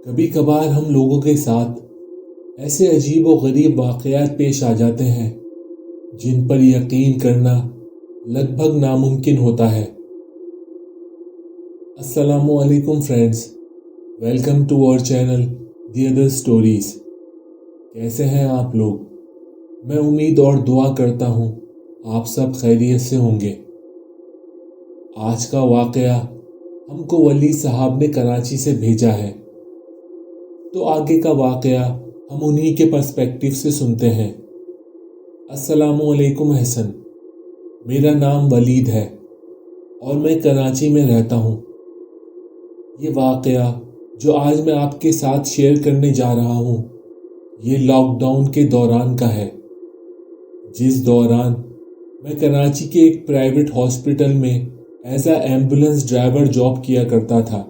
کبھی کبھار ہم لوگوں کے ساتھ ایسے عجیب و غریب واقعات پیش آ جاتے ہیں جن پر یقین کرنا لگ بھگ ناممکن ہوتا ہے۔ السلام علیکم فرینڈز، ویلکم ٹو اور چینل دی ادر سٹوریز۔ کیسے ہیں آپ لوگ؟ میں امید اور دعا کرتا ہوں آپ سب خیریت سے ہوں گے۔ آج کا واقعہ ہم کو ولی صاحب نے کراچی سے بھیجا ہے، تو آگے کا واقعہ ہم انہی کے پرسپیکٹیو سے سنتے ہیں۔ السلام علیکم حسن، میرا نام ولید ہے اور میں کراچی میں رہتا ہوں۔ یہ واقعہ جو آج میں آپ کے ساتھ شیئر کرنے جا رہا ہوں، یہ لاک ڈاؤن کے دوران کا ہے، جس دوران میں کراچی کے ایک پرائیویٹ ہاسپٹل میں as a ambulance driver job کیا کرتا تھا۔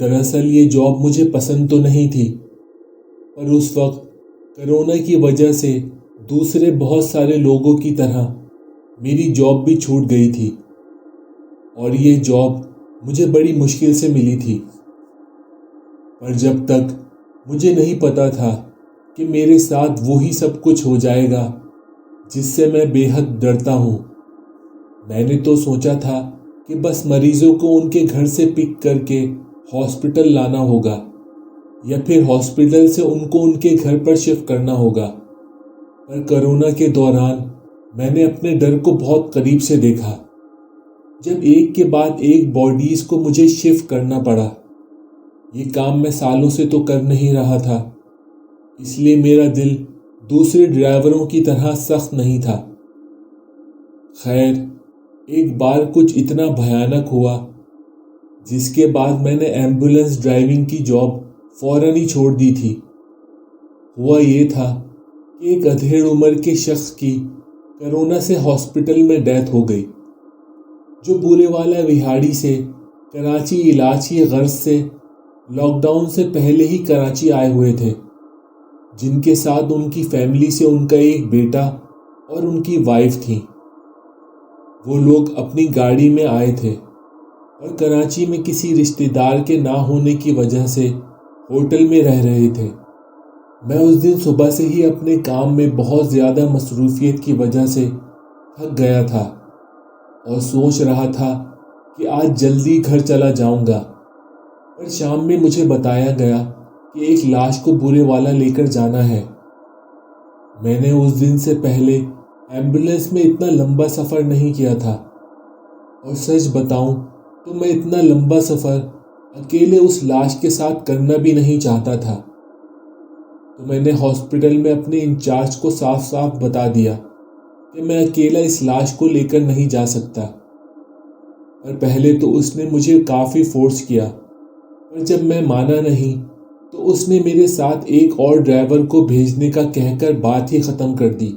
دراصل یہ جاب مجھے پسند تو نہیں تھی، پر اس وقت کرونا کی وجہ سے دوسرے بہت سارے لوگوں کی طرح میری جاب بھی چھوٹ گئی تھی، اور یہ جاب مجھے بڑی مشکل سے ملی تھی۔ پر جب تک مجھے نہیں پتا تھا کہ میرے ساتھ وہی سب کچھ ہو جائے گا جس سے میں بے حد ڈرتا ہوں، میں نے تو سوچا تھا کہ بس مریضوں کو ان کے گھر سے پک کر کے ہاسپٹل لانا ہوگا، یا پھر ہاسپٹل سے ان کو ان کے گھر پر شفٹ کرنا ہوگا۔ پر کرونا کے دوران میں نے اپنے ڈر کو بہت قریب سے دیکھا، جب ایک کے بعد ایک باڈیز کو مجھے شفٹ کرنا پڑا۔ یہ کام میں سالوں سے تو کر نہیں رہا تھا، اس لیے میرا دل دوسرے ڈرائیوروں کی طرح سخت نہیں تھا۔ خیر، ایک بار کچھ اتنا بھیانک ہوا جس کے بعد میں نے ایمبولینس ڈرائیونگ کی جاب فوراً ہی چھوڑ دی تھی۔ ہوا یہ تھا کہ ایک ادھیڑ عمر کے شخص کی کرونا سے ہاسپٹل میں ڈیتھ ہو گئی، جو بورے والا وہاڑی سے کراچی علاج کی غرض سے لاک ڈاؤن سے پہلے ہی کراچی آئے ہوئے تھے، جن کے ساتھ ان کی فیملی سے ان کا ایک بیٹا اور ان کی وائف تھی۔ وہ لوگ اپنی گاڑی میں آئے تھے اور کراچی میں کسی رشتہ دار کے نہ ہونے کی وجہ سے ہوٹل میں رہ رہے تھے۔ میں اس دن صبح سے ہی اپنے کام میں بہت زیادہ مصروفیت کی وجہ سے تھک گیا تھا اور سوچ رہا تھا کہ آج جلدی گھر چلا جاؤں گا، پر شام میں مجھے بتایا گیا کہ ایک لاش کو بورے والا لے کر جانا ہے۔ میں نے اس دن سے پہلے ایمبولینس میں اتنا لمبا سفر نہیں کیا تھا، اور سچ بتاؤں تو میں اتنا لمبا سفر اکیلے اس لاش کے ساتھ کرنا بھی نہیں چاہتا تھا۔ تو میں نے ہاسپٹل میں اپنے انچارج کو صاف صاف بتا دیا کہ میں اکیلا اس لاش کو لے کر نہیں جا سکتا۔ اور پہلے تو اس نے مجھے کافی فورس کیا، پر جب میں مانا نہیں تو اس نے میرے ساتھ ایک اور ڈرائیور کو بھیجنے کا کہہ کر بات ہی ختم کر دی۔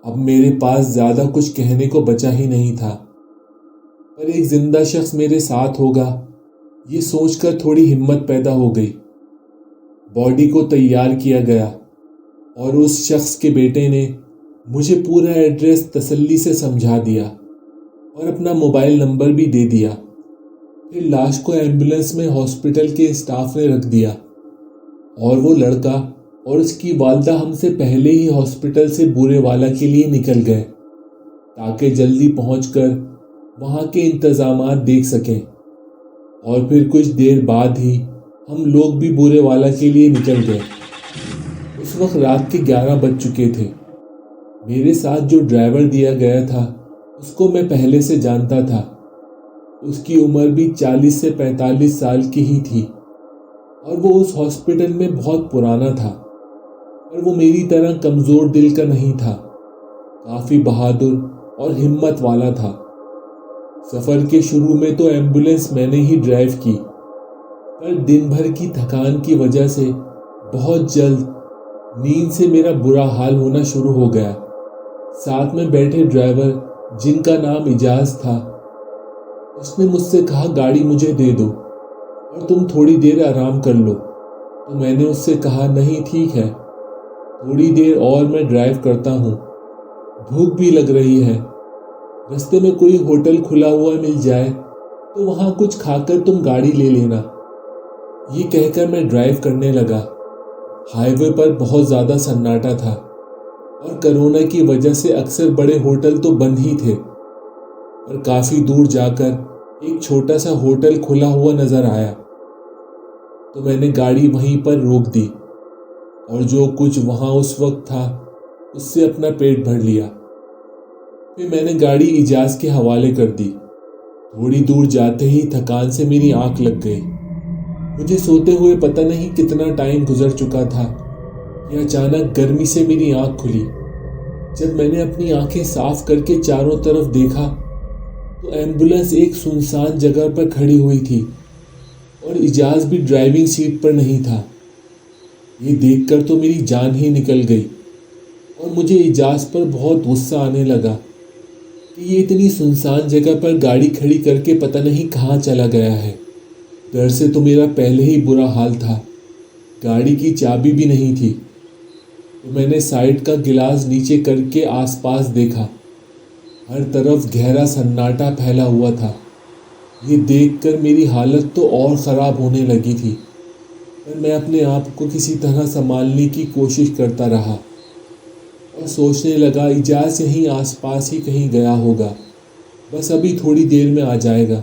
اب میرے پاس زیادہ کچھ کہنے کو بچا ہی نہیں تھا، پر ایک زندہ شخص میرے ساتھ ہوگا یہ سوچ کر تھوڑی ہمت پیدا ہو گئی۔ باڈی کو تیار کیا گیا اور اس شخص کے بیٹے نے مجھے پورا ایڈریس تسلی سے سمجھا دیا اور اپنا موبائل نمبر بھی دے دیا۔ پھر لاش کو ایمبولینس میں ہاسپٹل کے اسٹاف نے رکھ دیا، اور وہ لڑکا اور اس کی والدہ ہم سے پہلے ہی ہاسپٹل سے بورے والا کے لیے نکل گئے تاکہ جلدی پہنچ کر وہاں کے انتظامات دیکھ سکیں۔ اور پھر کچھ دیر بعد ہی ہم لوگ بھی بورے والا کے لیے نکل گئے۔ اس وقت رات کے 11 بج چکے تھے۔ میرے ساتھ جو ڈرائیور دیا گیا تھا اس کو میں پہلے سے جانتا تھا۔ اس کی عمر بھی 40 سے 45 سال کی ہی تھی، اور وہ اس ہاسپٹل میں بہت پرانا تھا، اور وہ میری طرح کمزور دل کا نہیں تھا، کافی بہادر اور ہمت والا تھا۔ سفر کے شروع میں تو ایمبولینس میں نے ہی ڈرائیو کی، پر دن بھر کی تھکان کی وجہ سے بہت جلد نیند سے میرا برا حال ہونا شروع ہو گیا۔ ساتھ میں بیٹھے ڈرائیور جن کا نام اجاز تھا، اس نے مجھ سے کہا گاڑی مجھے دے دو اور تم تھوڑی دیر آرام کر لو۔ تو میں نے اس سے کہا نہیں ٹھیک ہے، تھوڑی دیر اور میں ڈرائیو کرتا ہوں، بھوک بھی لگ رہی ہے، رستے میں کوئی ہوٹل کھلا ہوا مل جائے تو وہاں کچھ کھا کر تم گاڑی لے لینا۔ یہ کہہ کر میں ڈرائیو کرنے لگا۔ ہائی وے پر بہت زیادہ سناٹا تھا اور کرونا کی وجہ سے اکثر بڑے ہوٹل تو بند ہی تھے، پر کافی دور جا کر ایک چھوٹا سا ہوٹل کھلا ہوا نظر آیا تو میں نے گاڑی وہیں پر روک دی اور جو کچھ وہاں اس وقت تھا اس سے اپنا پیٹ بھر لیا۔ پھر میں نے گاڑی اجاز کے حوالے کر دی۔ تھوڑی دور جاتے ہی تھکان سے میری آنکھ لگ گئی۔ مجھے سوتے ہوئے پتہ نہیں کتنا ٹائم گزر چکا تھا کہ اچانک گرمی سے میری آنکھ کھلی۔ جب میں نے اپنی آنکھیں صاف کر کے چاروں طرف دیکھا تو ایمبولینس ایک سنسان جگہ پر کھڑی ہوئی تھی اور اجاز بھی ڈرائیونگ سیٹ پر نہیں تھا۔ یہ دیکھ کر تو میری جان ہی نکل گئی اور مجھے اجاز پر بہت غصہ آنے لگا کہ یہ اتنی سنسان جگہ پر گاڑی کھڑی کر کے پتہ نہیں کہاں چلا گیا ہے۔ ڈر سے تو میرا پہلے ہی برا حال تھا، گاڑی کی چابی بھی نہیں تھی۔ تو میں نے سائیڈ کا گلاس نیچے کر کے آس پاس دیکھا، ہر طرف گہرا سناٹا پھیلا ہوا تھا۔ یہ دیکھ کر میری حالت تو اور خراب ہونے لگی تھی، پر میں اپنے آپ کو کسی طرح سنبھالنے کی کوشش کرتا رہا اور سوچنے لگا اجاز یہیں آس پاس ہی کہیں گیا ہوگا، بس ابھی تھوڑی دیر میں آ جائے گا۔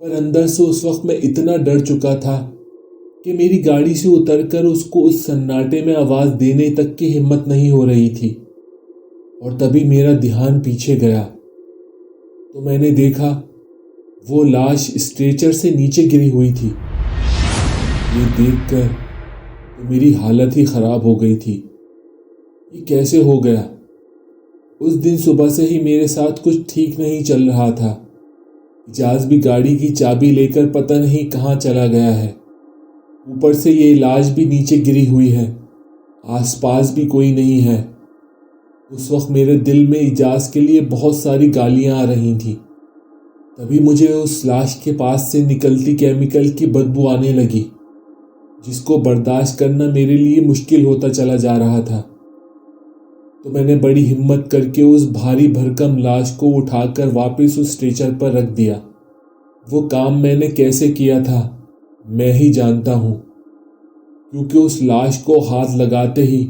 پر اندر سے اس وقت میں اتنا ڈر چکا تھا کہ میری گاڑی سے اتر کر اس کو اس سناٹے میں آواز دینے تک کی ہمت نہیں ہو رہی تھی۔ اور تبھی میرا دھیان پیچھے گیا تو میں نے دیکھا وہ لاش اسٹریچر سے نیچے گری ہوئی تھی۔ یہ دیکھ کر تو میری حالت ہی خراب ہو گئی تھی۔ یہ کیسے ہو گیا؟ اس دن صبح سے ہی میرے ساتھ کچھ ٹھیک نہیں چل رہا تھا۔ اجاز بھی گاڑی کی چابی لے کر پتہ نہیں کہاں چلا گیا ہے، اوپر سے یہ لاش بھی نیچے گری ہوئی ہے، آس پاس بھی کوئی نہیں ہے۔ اس وقت میرے دل میں اجاز کے لیے بہت ساری گالیاں آ رہی تھیں۔ تبھی مجھے اس لاش کے پاس سے نکلتی کیمیکل کی بدبو آنے لگی، جس کو برداشت کرنا میرے لیے مشکل ہوتا چلا جا رہا تھا۔ تو میں نے بڑی ہمت کر کے اس بھاری بھرکم لاش کو اٹھا کر واپس اس اسٹریچر پر رکھ دیا۔ وہ کام میں نے کیسے کیا تھا میں ہی جانتا ہوں، کیونکہ اس لاش کو ہاتھ لگاتے ہی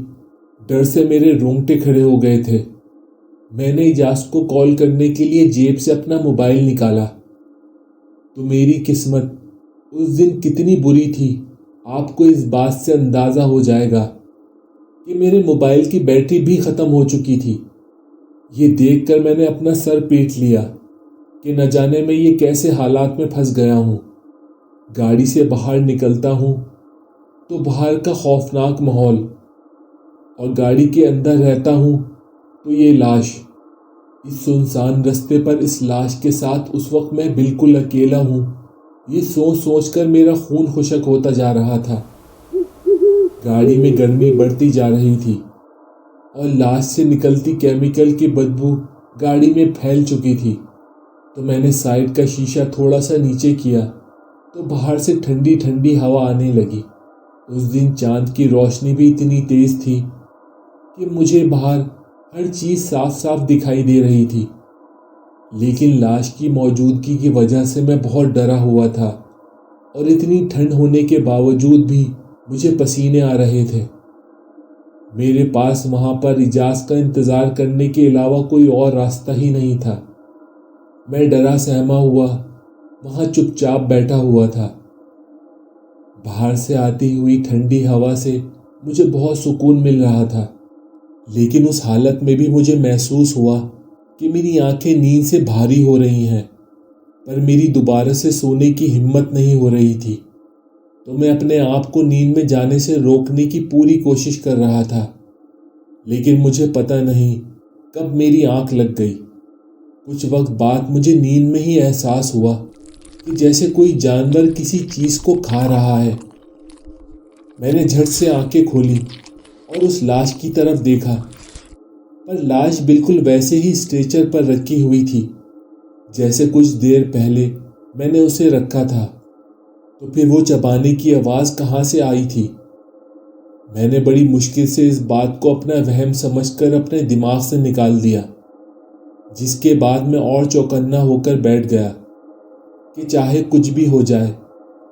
ڈر سے میرے رونگٹے کھڑے ہو گئے تھے۔ میں نے اجاز کو کال کرنے کے لیے جیب سے اپنا موبائل نکالا تو میری قسمت اس دن کتنی بری تھی آپ کو اس بات سے اندازہ ہو جائے گا کہ میرے موبائل کی بیٹری بھی ختم ہو چکی تھی۔ یہ دیکھ کر میں نے اپنا سر پیٹ لیا کہ نہ جانے میں یہ کیسے حالات میں پھنس گیا ہوں۔ گاڑی سے باہر نکلتا ہوں تو باہر کا خوفناک ماحول، اور گاڑی کے اندر رہتا ہوں تو یہ لاش۔ اس سنسان رستے پر اس لاش کے ساتھ اس وقت میں بالکل اکیلا ہوں۔ یہ سوچ سوچ کر میرا خون خشک ہوتا جا رہا تھا۔ گاڑی میں گرمی بڑھتی جا رہی تھی اور لاش سے نکلتی کیمیکل کی بدبو گاڑی میں پھیل چکی تھی۔ تو میں نے سائیڈ کا شیشہ تھوڑا سا نیچے کیا تو باہر سے ٹھنڈی ٹھنڈی ہوا آنے لگی۔ اس دن چاند کی روشنی بھی اتنی تیز تھی کہ مجھے باہر ہر چیز صاف صاف دکھائی دے رہی تھی، لیکن لاش کی موجودگی کی وجہ سے میں بہت ڈرا ہوا تھا اور اتنی ٹھنڈ ہونے کے باوجود بھی مجھے پسینے آ رہے تھے۔ میرے پاس وہاں پر اجاز کا انتظار کرنے کے علاوہ کوئی اور راستہ ہی نہیں تھا۔ میں ڈرا سہما ہوا وہاں چپ چاپ بیٹھا ہوا تھا۔ باہر سے آتی ہوئی ٹھنڈی ہوا سے مجھے بہت سکون مل رہا تھا، لیکن اس حالت میں بھی مجھے محسوس ہوا کہ میری آنکھیں نیند سے بھاری ہو رہی ہیں، پر میری دوبارہ سے سونے کی ہمت نہیں ہو رہی تھی۔ تو میں اپنے آپ کو نیند میں جانے سے روکنے کی پوری کوشش کر رہا تھا، لیکن مجھے پتہ نہیں کب میری آنکھ لگ گئی۔ کچھ وقت بعد مجھے نیند میں ہی احساس ہوا کہ جیسے کوئی جانور کسی چیز کو کھا رہا ہے۔ میں نے جھٹ سے آنکھیں کھولی اور اس لاش کی طرف دیکھا، پر لاش بالکل ویسے ہی اسٹریچر پر رکھی ہوئی تھی جیسے کچھ دیر پہلے میں نے اسے رکھا تھا۔ تو پھر وہ چبانے کی آواز کہاں سے آئی تھی؟ میں نے بڑی مشکل سے اس بات کو اپنا وہم سمجھ کر اپنے دماغ سے نکال دیا، جس کے بعد میں اور چوکنا ہو کر بیٹھ گیا کہ چاہے کچھ بھی ہو جائے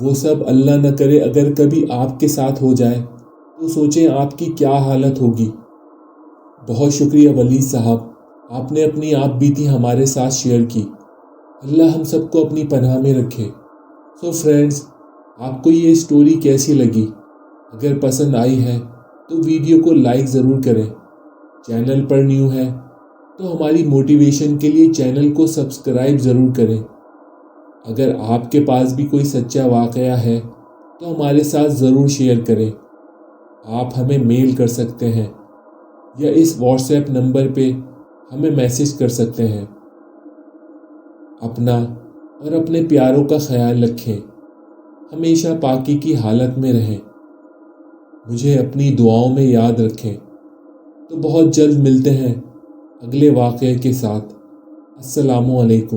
وہ سب اللہ نہ کرے اگر کبھی آپ کے ساتھ ہو جائے تو سوچیں آپ کی کیا حالت ہوگی۔ بہت شکریہ ولید صاحب، آپ نے اپنی آپ بیتی ہمارے ساتھ شیئر کی۔ اللہ ہم سب کو اپنی پناہ میں رکھے۔ سو فرینڈز، آپ کو یہ اسٹوری کیسی لگی؟ اگر پسند آئی ہے تو ویڈیو کو لائک ضرور کریں۔ چینل پر نیو ہے تو ہماری موٹیویشن کے لیے چینل کو سبسکرائب ضرور کریں۔ اگر آپ کے پاس بھی کوئی سچا واقعہ ہے تو ہمارے ساتھ ضرور شیئر کریں۔ آپ ہمیں میل کر سکتے ہیں یا اس واٹس ایپ نمبر پہ ہمیں میسج کر سکتے ہیں۔ اپنا اور اپنے پیاروں کا خیال رکھیں، ہمیشہ پاکی کی حالت میں رہیں، مجھے اپنی دعاؤں میں یاد رکھیں۔ تو بہت جلد ملتے ہیں اگلے واقعے کے ساتھ۔ السلام علیکم۔